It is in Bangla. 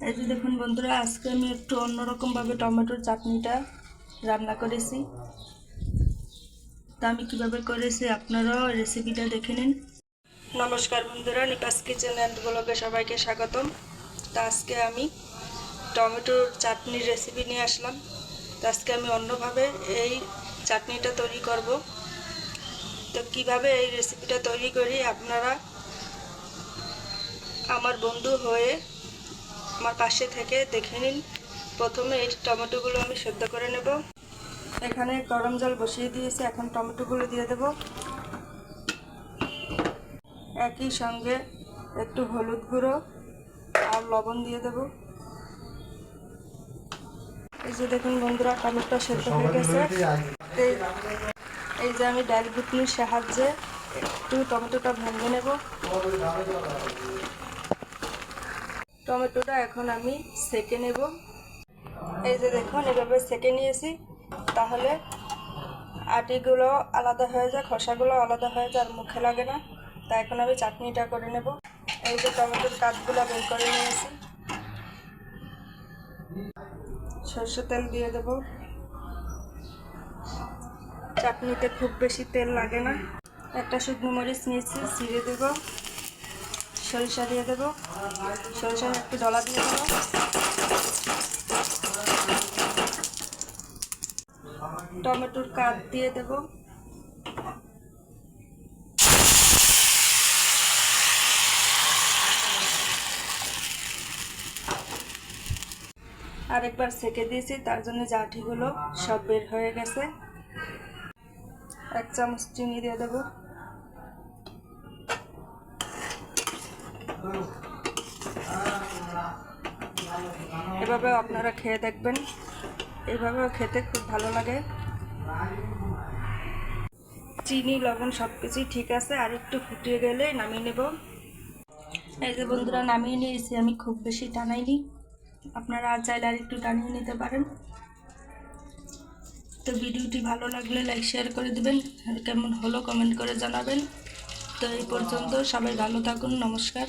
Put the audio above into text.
এই যে দেখুন বন্ধুরা, আজকে আমি একটু অন্যরকমভাবে টমেটোর চাটনিটা রান্না করেছি। তা আমি কীভাবে করেছি আপনারাও রেসিপিটা দেখে নিন। নমস্কার বন্ধুরা, নিপাস কিচেন অ্যান্ড ব্লগে সবাইকে স্বাগতম। তা আজকে আমি টমেটোর চাটনির রেসিপি নিয়ে আসলাম। তো আজকে আমি অন্যভাবে এই চাটনিটা তৈরি করব। তো কিভাবে এই রেসিপিটা তৈরি করি আপনারা আমার বন্ধু হয়ে আমার পাশে থেকে দেখে নিন। প্রথমে এই টমেটোগুলো আমি সেদ্ধ করে নেব। এখানে গরম জল বসিয়ে দিয়েছি, এখন টমেটোগুলো দিয়ে দেব। একই সঙ্গে একটু হলুদ গুঁড়ো আর লবণ দিয়ে দেব। এই যে দেখুন বন্ধুরা, টমেটো সেদ্ধ হয়ে গেছে। এই যে আমি ডাল ঘুটনির সাহায্যে একটু টমেটোটা ভেঙে নেব। টমেটোটা এখন আমি সেকে নেব। এই যে দেখুন, এভাবে সেকে নিয়েছি, তাহলে আটিগুলো আলাদা হয়ে যায়, খোসাগুলো আলাদা হয়ে যায়, আর মুখে লাগে না। তা এখন আমি চাটনিটা করে নেব। এই যে টমেটোর কাঠগুলো বের করে নিয়েছি, সরষের তেল দিয়ে দেব। চাটনিতে খুব বেশি তেল লাগে না। একটা শুকনো মরিচ নিয়েছি, ছিঁড়ে দেব। সরিষা দিয়ে দেব, সরিষার একটু ডলা দিয়ে দেব। টমেটোর কাঠ দিয়ে দেব। আরেকবার সেকে দিয়েছি, তার জন্য জাঠিগুলো সব বের হয়ে গেছে। 1 চামচ চিনি দিয়ে দেব। এভাবে আপনারা খেয়ে দেখবেন, এইভাবেও খেতে খুব ভালো লাগে। চিনি লবণ সব কিছুই ঠিক আছে, আর একটু ফুটিয়ে গেলে নামিয়ে নেব। এই যে বন্ধুরা, নামিয়ে নিয়েছি আমি, খুব বেশি টানাইনি। আপনারা আর চাইলে আর একটু টানিয়ে নিতে পারেন। তো ভিডিওটি ভালো লাগলে লাইক শেয়ার করে দিবেন, আর কেমন হলো কমেন্ট করে জানাবেন। তো এই পর্যন্ত, সবাই ভালো থাকুন, নমস্কার।